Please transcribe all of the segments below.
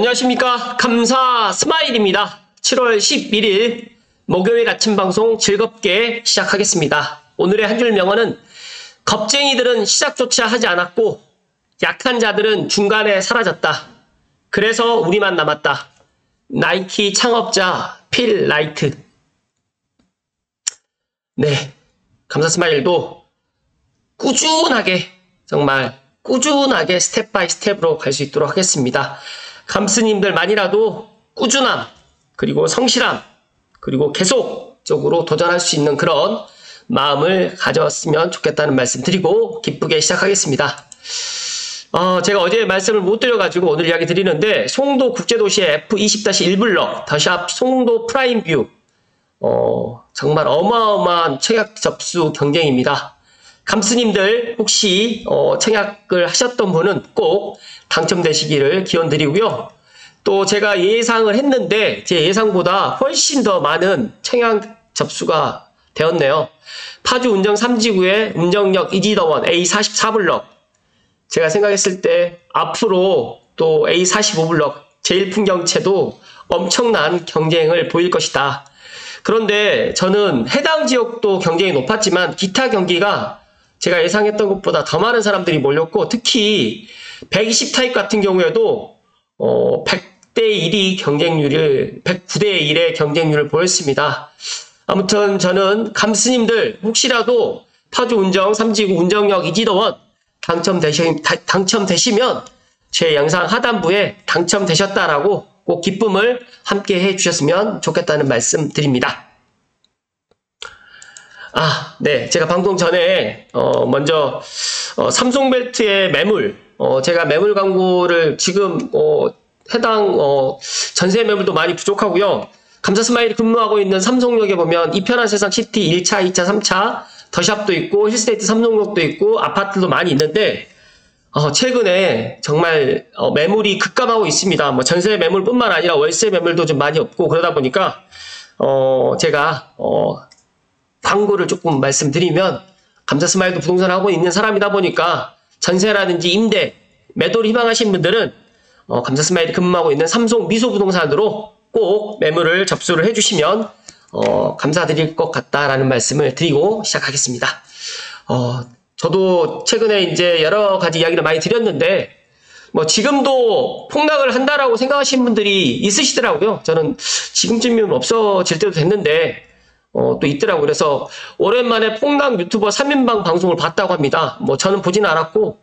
안녕하십니까. 감사 스마일입니다. 7월 11일 목요일 아침 방송 즐겁게 시작하겠습니다. 오늘의 한 줄 명언은 겁쟁이들은 시작조차 하지 않았고 약한 자들은 중간에 사라졌다. 그래서 우리만 남았다. 나이키 창업자 필 라이트. 네, 감사 스마일도 꾸준하게 정말 꾸준하게 스텝 바이 스텝으로 갈 수 있도록 하겠습니다. 감스님들만이라도 꾸준함, 그리고 성실함, 그리고 계속적으로 도전할 수 있는 그런 마음을 가졌으면 좋겠다는 말씀 드리고 기쁘게 시작하겠습니다. 제가 어제 말씀을 못 드려가지고 오늘 이야기 드리는데, 송도 국제도시의 F20-1블럭, 더샵 송도 프라임뷰, 정말 어마어마한 청약 접수 경쟁입니다. 감스님들 혹시 청약을 하셨던 분은 꼭 당첨되시기를 기원드리고요. 또 제가 예상을 했는데 제 예상보다 훨씬 더 많은 청약 접수가 되었네요. 파주 운정 3지구의 운정역 이지더원 A44블럭, 제가 생각했을 때 앞으로 또 A45블럭 제1풍경채도 엄청난 경쟁을 보일 것이다. 그런데 저는 해당 지역도 경쟁이 높았지만 기타 경기가 제가 예상했던 것보다 더 많은 사람들이 몰렸고, 특히 120 타입 같은 경우에도 100대 1의 경쟁률을 109대 1의 경쟁률을 보였습니다. 아무튼 저는 감스님들 혹시라도 파주 운정 3지구 운정역 이지더원 당첨되시면 제 영상 하단부에 당첨되셨다라고 꼭 기쁨을 함께 해주셨으면 좋겠다는 말씀 드립니다. 네. 제가 방송 전에, 먼저, 삼성벨트의 매물, 제가 매물 광고를 지금, 해당, 전세 매물도 많이 부족하고요. 감사 스마일이 근무하고 있는 삼성역에 보면 이편한 세상 시티 1차, 2차, 3차, 더샵도 있고, 힐스테이트 삼성역도 있고, 아파트도 많이 있는데, 최근에 정말, 매물이 급감하고 있습니다. 뭐, 전세 매물뿐만 아니라 월세 매물도 좀 많이 없고, 그러다 보니까, 제가, 광고를 조금 말씀드리면, 감사 스마일도 부동산을 하고 있는 사람이다 보니까 전세라든지 임대, 매도를 희망하신 분들은 감사 스마일이 근무하고 있는 삼성 미소부동산으로 꼭 매물을 접수를 해주시면 감사드릴 것 같다라는 말씀을 드리고 시작하겠습니다. 저도 최근에 이제 여러 가지 이야기를 많이 드렸는데, 뭐 지금도 폭락을 한다라고 생각하시는 분들이 있으시더라고요. 저는 지금쯤이면 없어질 때도 됐는데 또 있더라고요. 그래서 오랜만에 폭락 유튜버 3인방 방송을 봤다고 합니다. 뭐 저는 보지는 않았고,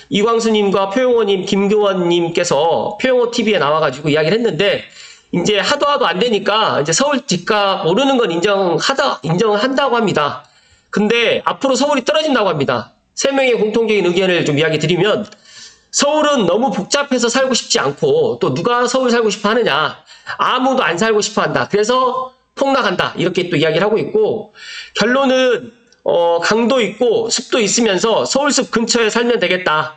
이광수님과 표용호님, 김교원님께서 표용호TV에 나와가지고 이야기를 했는데, 이제 하도 안 되니까 이제 서울 집값 오르는 건 인정한다고 합니다. 근데 앞으로 서울이 떨어진다고 합니다. 3명의 공통적인 의견을 좀 이야기 드리면, 서울은 너무 복잡해서 살고 싶지 않고, 또 누가 서울 살고 싶어 하느냐, 아무도 안 살고 싶어 한다. 그래서 폭락한다. 이렇게 또 이야기를 하고 있고, 결론은 강도 있고 숲도 있으면서 서울숲 근처에 살면 되겠다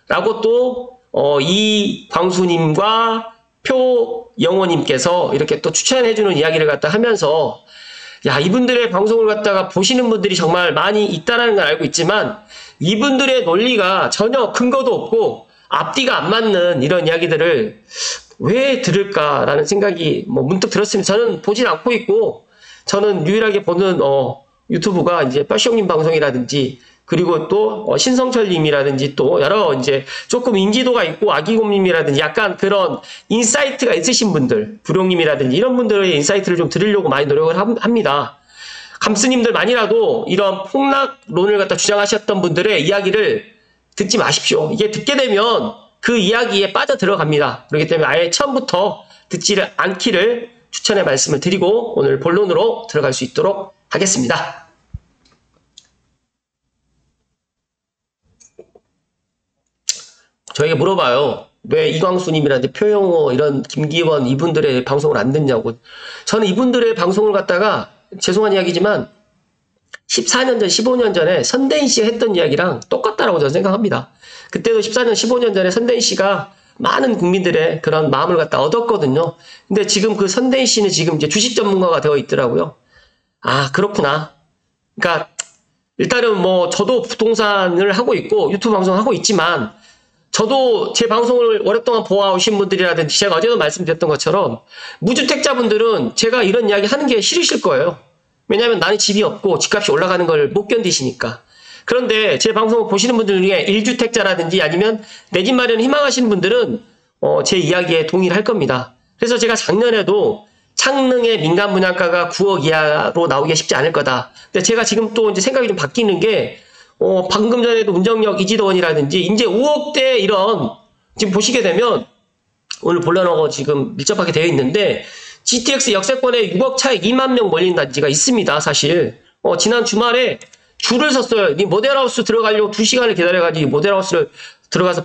라고 또 이광수님과 표영호님께서 이렇게 또 추천해주는 이야기를 갖다 하면서, 야, 이분들의 방송을 갖다가 보시는 분들이 정말 많이 있다는 걸 알고 있지만 이분들의 논리가 전혀 근거도 없고 앞뒤가 안 맞는 이런 이야기들을 왜 들을까라는 생각이 문득 들었으면, 저는 보진 않고 있고, 저는 유일하게 보는 유튜브가 이제 빠시형님 방송이라든지, 그리고 또 신성철님이라든지, 또 여러 이제 조금 인지도가 있고 아기곰님이라든지 약간 그런 인사이트가 있으신 분들, 부룡님이라든지 이런 분들의 인사이트를 좀 들으려고 많이 노력을 합니다. 감스님들만이라도 이런 폭락론을 갖다 주장하셨던 분들의 이야기를 듣지 마십시오. 이게 듣게 되면 그 이야기에 빠져 들어갑니다. 그렇기 때문에 아예 처음부터 듣지를 않기를 추천의 말씀을 드리고 오늘 본론으로 들어갈 수 있도록 하겠습니다. 저에게 물어봐요. 왜 이광수님이라든지 표영호, 이런 김기원 이분들의 방송을 안 듣냐고. 저는 이분들의 방송을 갖다가, 죄송한 이야기지만 14년 전, 15년 전에 선대인 씨가 했던 이야기랑 똑같다라고 저는 생각합니다. 그때도 14년, 15년 전에 선대인 씨가 많은 국민들의 그런 마음을 갖다 얻었거든요. 근데 지금 그 선대인 씨는 지금 이제 주식 전문가가 되어 있더라고요. 그렇구나. 그러니까 일단은 뭐 저도 부동산을 하고 있고 유튜브 방송을 하고 있지만 저도 제 방송을 오랫동안 보아오신 분들이라든지 제가 어제도 말씀드렸던 것처럼 무주택자분들은 제가 이런 이야기 하는 게 싫으실 거예요. 왜냐하면 나는 집이 없고 집값이 올라가는 걸 못 견디시니까. 그런데 제 방송을 보시는 분들 중에 1주택자라든지 아니면 내 집 마련 희망하시는 분들은 제 이야기에 동의를 할 겁니다. 그래서 제가 작년에도 창릉의 민간 분양가가 9억 이하로 나오기가 쉽지 않을 거다. 근데 제가 지금 또 이제 생각이 좀 바뀌는 게 방금 전에도 운정역 이지도원이라든지 이제 5억대 이런 지금 보시게 되면 오늘 본론하고 지금 밀접하게 되어 있는데 GTX 역세권에 6억 차익 2만 명 몰린 단지가 있습니다. 사실 지난 주말에 줄을 섰어요. 이 모델하우스 들어가려고 2시간을 기다려가지고 모델하우스를 들어가서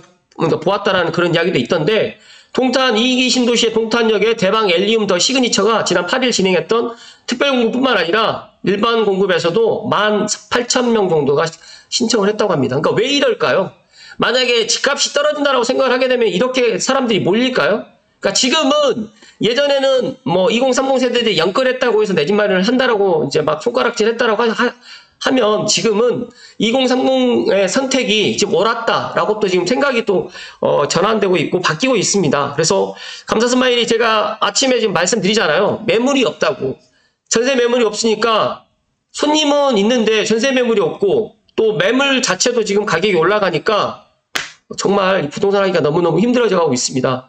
보았다라는 그런 이야기도 있던데 동탄 이익이 신도시의 동탄역에 대방 엘리움 더 시그니처가 지난 8일 진행했던 특별공급뿐만 아니라 일반 공급에서도 18,000명 정도가 신청을 했다고 합니다. 그러니까 왜 이럴까요? 만약에 집값이 떨어진다라고 생각을 하게 되면 이렇게 사람들이 몰릴까요? 그러니까 지금은 예전에는 뭐 2030 세대들이 연끌했다고 해서 내 집 마련을 한다라고 이제 막 손가락질 했다라고 하면 지금은 2030의 선택이 지금 옳았다라고 또 지금 생각이 또 전환되고 있고 바뀌고 있습니다. 그래서 감사스마일이 제가 아침에 지금 말씀드리잖아요. 매물이 없다고. 전세 매물이 없으니까 손님은 있는데 전세 매물이 없고 또 매물 자체도 지금 가격이 올라가니까 정말 부동산 하기가 너무너무 힘들어져 가고 있습니다.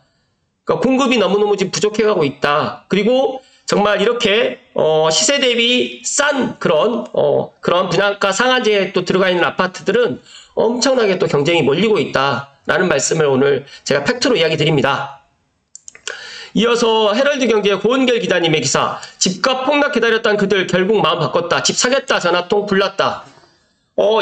그러니까 공급이 너무너무 지금 부족해 가고 있다. 그리고 정말 이렇게 시세 대비 싼 그런 분양가 상한제에 또 들어가 있는 아파트들은 엄청나게 또 경쟁이 몰리고 있다라는 말씀을 오늘 제가 팩트로 이야기 드립니다. 이어서 헤럴드 경제의 고은결 기자님의 기사 집값 폭락 기다렸던 그들 결국 마음 바꿨다. 집 사겠다 전화통 불났다.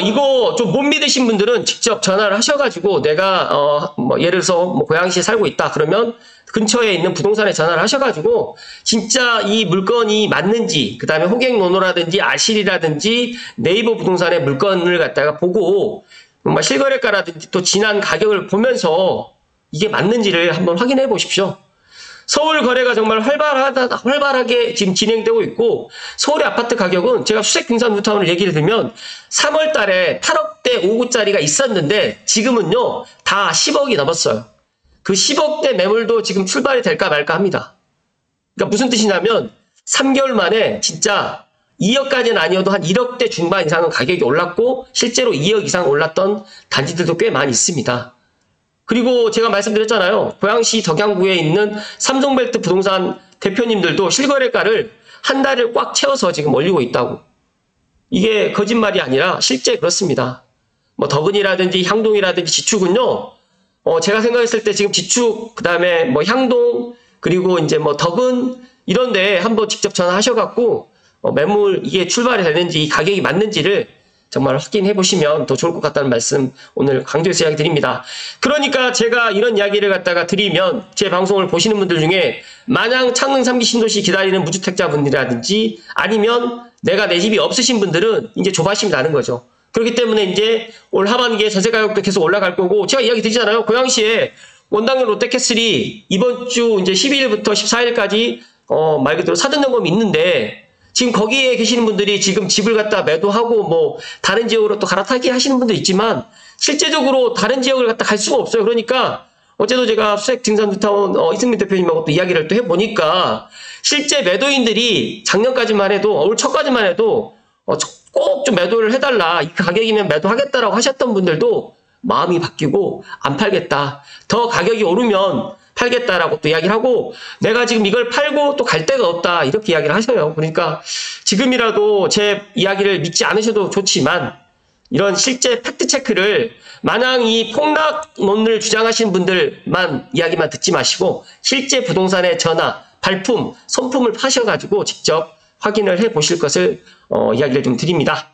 이거 좀 못 믿으신 분들은 직접 전화를 하셔가지고 내가 뭐 예를 들어서 뭐 고양시에 살고 있다 그러면 근처에 있는 부동산에 전화를 하셔가지고 진짜 이 물건이 맞는지 그 다음에 호갱노노라든지 아실이라든지 네이버 부동산의 물건을 갖다가 보고 정말 실거래가라든지 또 지난 가격을 보면서 이게 맞는지를 한번 확인해 보십시오. 서울 거래가 정말 활발하게 지금 진행되고 있고 서울의 아파트 가격은 제가 수색 등산 뉴타운을 얘기를 들면 3월 달에 8억대 5구짜리가 있었는데 지금은요 다 10억이 넘었어요. 그 10억대 매물도 지금 출발이 될까 말까 합니다. 그러니까 무슨 뜻이냐면 3개월 만에 진짜 2억까지는 아니어도 한 1억대 중반 이상은 가격이 올랐고 실제로 2억 이상 올랐던 단지들도 꽤 많이 있습니다. 그리고 제가 말씀드렸잖아요. 고양시 덕양구에 있는 삼성벨트 부동산 대표님들도 실거래가를 한 달을 꽉 채워서 지금 올리고 있다고. 이게 거짓말이 아니라 실제 그렇습니다. 뭐 덕은이라든지 향동이라든지 지축은요. 제가 생각했을 때 지금 지축, 그 다음에 뭐 향동, 그리고 이제 뭐 덕은 이런데 한번 직접 전화하셔갖고 매물 이게 출발이 되는지 이 가격이 맞는지를 정말 확인해 보시면 더 좋을 것 같다는 말씀 오늘 강조해서 이야기 드립니다. 그러니까 제가 이런 이야기를 갖다가 드리면 제 방송을 보시는 분들 중에 마냥 창릉 3기 신도시 기다리는 무주택자분이라든지 아니면 내가 내 집이 없으신 분들은 이제 조바심이 나는 거죠. 그렇기 때문에 이제 올 하반기에 전세 가격도 계속 올라갈 거고 제가 이야기 드리잖아요. 고양시에 원당역 롯데캐슬이 이번 주 이제 12일부터 14일까지 말 그대로 사전 점검이 있는데 지금 거기에 계시는 분들이 지금 집을 갖다 매도하고 뭐 다른 지역으로 또 갈아타기 하시는 분도 있지만 실제적으로 다른 지역을 갖다 갈 수가 없어요. 그러니까 어제도 제가 수색 증산 뉴타운 이승민 대표님하고 또 이야기를 또 해보니까 실제 매도인들이 작년까지만 해도 올 초까지만 해도 꼭 좀 매도를 해달라. 이 가격이면 매도하겠다라고 하셨던 분들도 마음이 바뀌고 안 팔겠다. 더 가격이 오르면 팔겠다라고 또 이야기를 하고 내가 지금 이걸 팔고 또 갈 데가 없다 이렇게 이야기를 하셔요. 그러니까 지금이라도 제 이야기를 믿지 않으셔도 좋지만 이런 실제 팩트체크를 마냥 이 폭락론을 주장하시는 분들만 이야기만 듣지 마시고 실제 부동산의 전화, 발품, 손품을 파셔가지고 직접 확인을 해 보실 것을 이야기를 좀 드립니다.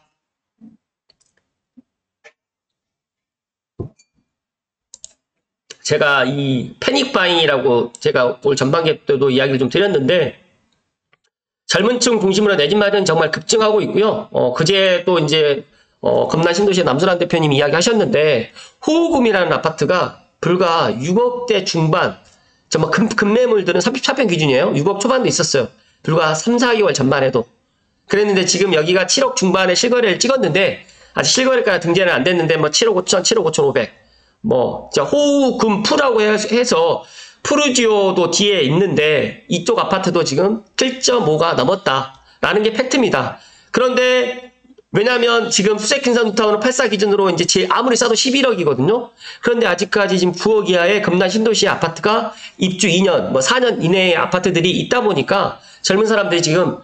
제가 이 패닉바잉이라고 제가 올 전반기 때도 이야기를 좀 드렸는데 젊은 층 중심으로 내 집 마련 정말 급증하고 있고요. 그제 또 이제 검남 신도시의 남순환 대표님이 이야기하셨는데 호우금이라는 아파트가 불과 6억대 중반 정말 급매물들은 34평 기준이에요. 6억 초반도 있었어요. 불과 3, 4개월 전만 해도. 그랬는데 지금 여기가 7억 중반에 실거래를 찍었는데 아직 실거래가 등재는 안 됐는데 뭐 7억 5천, 7억 5천 5백 뭐 호우금프라고 해서 푸르지오도 뒤에 있는데 이쪽 아파트도 지금 7.5가 넘었다라는 게 팩트입니다. 그런데 왜냐하면 지금 수색행산 뉴타운은 84 기준으로 이제 아무리 싸도 11억이거든요. 그런데 아직까지 지금 9억 이하의 금단 신도시 아파트가 입주 2년, 뭐 4년 이내의 아파트들이 있다 보니까 젊은 사람들이 지금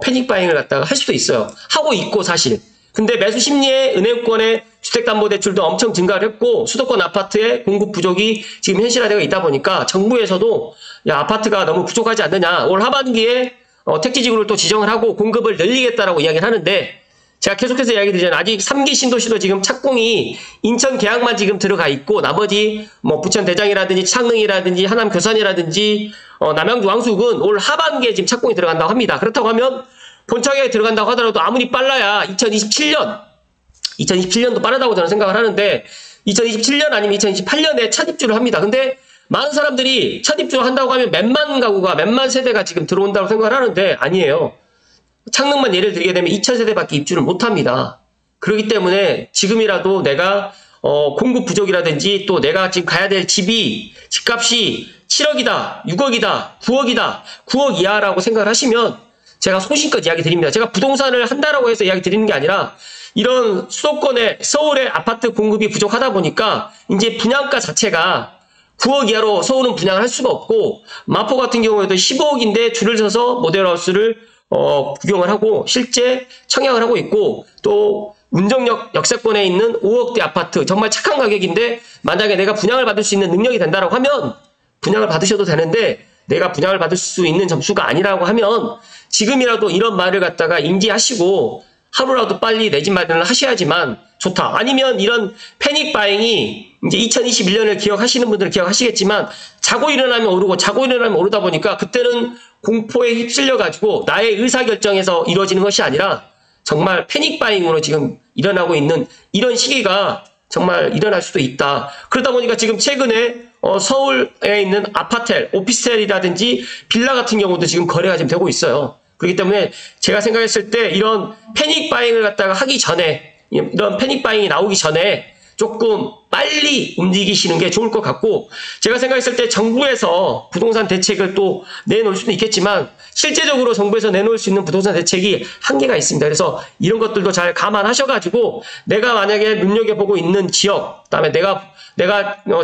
패닉 바잉을 갖다가 할 수도 있어요. 하고 있고 사실. 근데 매수 심리에 은행권의 주택담보대출도 엄청 증가를 했고 수도권 아파트의 공급 부족이 지금 현실화되어 있다 보니까 정부에서도 야 아파트가 너무 부족하지 않느냐 올 하반기에 택지지구를 또 지정을 하고 공급을 늘리겠다라고 이야기를 하는데 제가 계속해서 이야기 드리잖아요. 아직 3기 신도시도 지금 착공이 인천 계양만 지금 들어가 있고 나머지 뭐 부천 대장이라든지 창릉이라든지 하남 교산이라든지 남양주 왕숙은 올 하반기에 지금 착공이 들어간다고 합니다. 그렇다고 하면 본청에 들어간다고 하더라도 아무리 빨라야 2027년도 빠르다고 저는 생각을 하는데 2027년 아니면 2028년에 첫 입주를 합니다. 근데 많은 사람들이 첫 입주를 한다고 하면 몇만 가구가 몇만 세대가 지금 들어온다고 생각을 하는데 아니에요. 창릉만 예를 들게 되면 2,000세대밖에 입주를 못합니다. 그렇기 때문에 지금이라도 내가 공급 부족이라든지 또 내가 지금 가야 될 집값이 7억이다, 6억이다, 9억이다, 9억 이하라고 생각을 하시면 제가 소신껏 이야기 드립니다. 제가 부동산을 한다라고 해서 이야기 드리는 게 아니라 이런 수도권의 서울의 아파트 공급이 부족하다 보니까 이제 분양가 자체가 9억 이하로 서울은 분양을 할 수가 없고 마포 같은 경우에도 15억인데 줄을 서서 모델하우스를 구경을 하고 실제 청약을 하고 있고 또 운정역 역세권에 있는 5억대 아파트 정말 착한 가격인데 만약에 내가 분양을 받을 수 있는 능력이 된다고 하면 분양을 받으셔도 되는데 내가 분양을 받을 수 있는 점수가 아니라고 하면 지금이라도 이런 말을 갖다가 인지하시고 하루라도 빨리 내 집 마련을 하셔야지만 좋다. 아니면 이런 패닉 바잉이 이제 2021년을 기억하시는 분들은 기억하시겠지만 자고 일어나면 오르고 자고 일어나면 오르다 보니까 그때는 공포에 휩쓸려가지고 나의 의사결정에서 이루어지는 것이 아니라 정말 패닉 바잉으로 지금 일어나고 있는 이런 시기가 정말 일어날 수도 있다. 그러다 보니까 지금 최근에 서울에 있는 아파텔, 오피스텔이라든지 빌라 같은 경우도 지금 거래가 지금 되고 있어요. 그렇기 때문에 제가 생각했을 때 이런 패닉 바잉을 갖다가 하기 전에 이런 패닉 바잉이 나오기 전에 조금 빨리 움직이시는 게 좋을 것 같고 제가 생각했을 때 정부에서 부동산 대책을 또 내놓을 수는 있겠지만 실제적으로 정부에서 내놓을 수 있는 부동산 대책이 한계가 있습니다. 그래서 이런 것들도 잘 감안하셔가지고 내가 만약에 눈여겨보고 있는 지역 그다음에 내가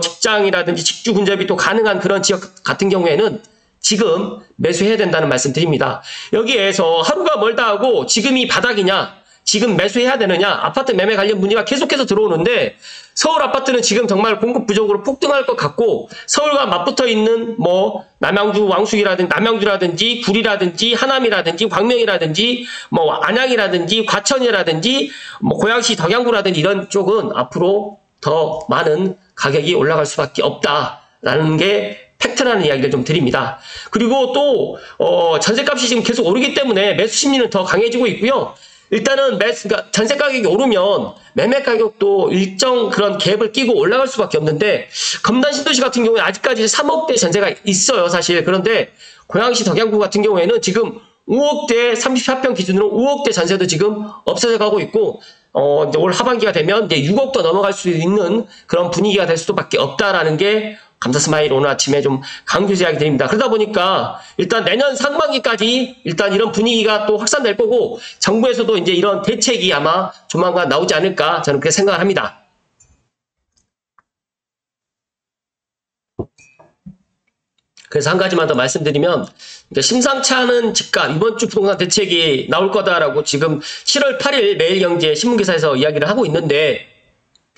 직장이라든지 직주 근접이 또 가능한 그런 지역 같은 경우에는 지금 매수해야 된다는 말씀 드립니다. 여기에서 하루가 멀다 하고 지금이 바닥이냐 지금 매수해야 되느냐 아파트 매매 관련 문의가 계속해서 들어오는데 서울 아파트는 지금 정말 공급 부족으로 폭등할 것 같고 서울과 맞붙어 있는 뭐 남양주 왕숙이라든지 남양주라든지 구리라든지 하남이라든지 광명이라든지 뭐 안양이라든지 과천이라든지 뭐 고양시 덕양구라든지 이런 쪽은 앞으로 더 많은 가격이 올라갈 수밖에 없다라는 게 팩트라는 이야기를 좀 드립니다. 그리고 또 전세값이 지금 계속 오르기 때문에 매수 심리는 더 강해지고 있고요. 일단은 그러니까 전세 가격이 오르면 매매 가격도 일정 그런 갭을 끼고 올라갈 수밖에 없는데 검단 신도시 같은 경우에 아직까지 3억대 전세가 있어요 사실. 그런데 고양시 덕양구 같은 경우에는 지금 5억대 34평 기준으로 5억대 전세도 지금 없어져 가고 있고 이제 올 하반기가 되면 이제 6억도 넘어갈 수 있는 그런 분위기가 될 수밖에 없다라는 게 감사스마일 오늘 아침에 좀 강조해서 이야기 드립니다. 그러다 보니까 일단 내년 상반기까지 일단 이런 분위기가 또 확산될 거고 정부에서도 이제 이런 대책이 아마 조만간 나오지 않을까 저는 그렇게 생각을 합니다. 그래서 한 가지만 더 말씀드리면 심상치 않은 집값 이번 주 부동산 대책이 나올 거다라고 지금 7월 8일 매일경제 신문기사에서 이야기를 하고 있는데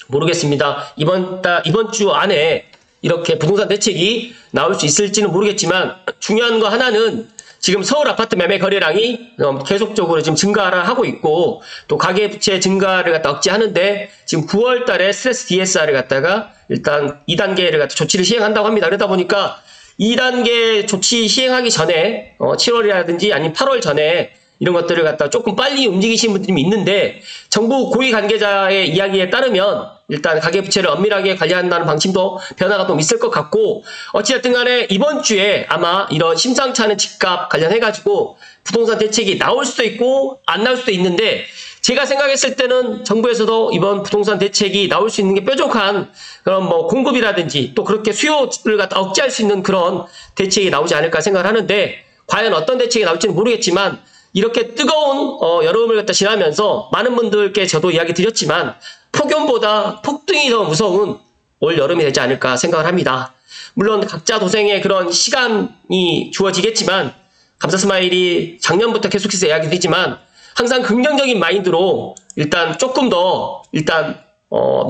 모르겠습니다. 이번 주 안에 이렇게 부동산 대책이 나올 수 있을지는 모르겠지만 중요한 거 하나는 지금 서울 아파트 매매 거래량이 계속적으로 지금 증가를 하고 있고 또 가계부채 증가를 갖다 억제하는데 지금 9월 달에 스트레스 DSR을 갖다가 일단 2단계를 갖다 조치를 시행한다고 합니다. 그러다 보니까 2단계 조치 시행하기 전에 7월이라든지 아니면 8월 전에 이런 것들을 갖다 조금 빨리 움직이시는 분들이 있는데 정부 고위 관계자의 이야기에 따르면 일단 가계부채를 엄밀하게 관리한다는 방침도 변화가 좀 있을 것 같고 어찌됐든 간에 이번 주에 아마 이런 심상치 않은 집값 관련해가지고 부동산 대책이 나올 수도 있고 안 나올 수도 있는데 제가 생각했을 때는 정부에서도 이번 부동산 대책이 나올 수 있는 게 뾰족한 그런 뭐 공급이라든지 또 그렇게 수요를 갖다 억제할 수 있는 그런 대책이 나오지 않을까 생각을 하는데 과연 어떤 대책이 나올지는 모르겠지만 이렇게 뜨거운 여름을 갖다 지나면서 많은 분들께 저도 이야기 드렸지만 폭염보다 폭등이 더 무서운 올 여름이 되지 않을까 생각을 합니다. 물론 각자 도생의 그런 시간이 주어지겠지만 감사스마일이 작년부터 계속해서 이야기 드리지만 항상 긍정적인 마인드로 일단 조금 더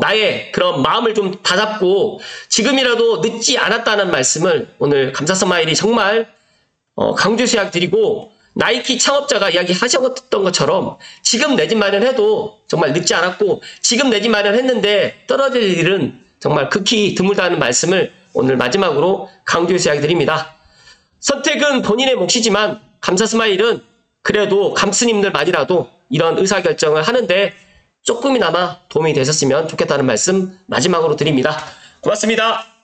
나의 그런 마음을 좀 다잡고 지금이라도 늦지 않았다는 말씀을 오늘 감사스마일이 정말 강조해서 이야기 드리고 나이키 창업자가 이야기하셨던 것처럼 지금 내 집 마련해도 정말 늦지 않았고 지금 내 집 마련했는데 떨어질 일은 정말 극히 드물다는 말씀을 오늘 마지막으로 강조해서 이야기 드립니다. 선택은 본인의 몫이지만 감사스마일은 그래도 감스님들만이라도 이런 의사결정을 하는데 조금이나마 도움이 되셨으면 좋겠다는 말씀 마지막으로 드립니다. 고맙습니다.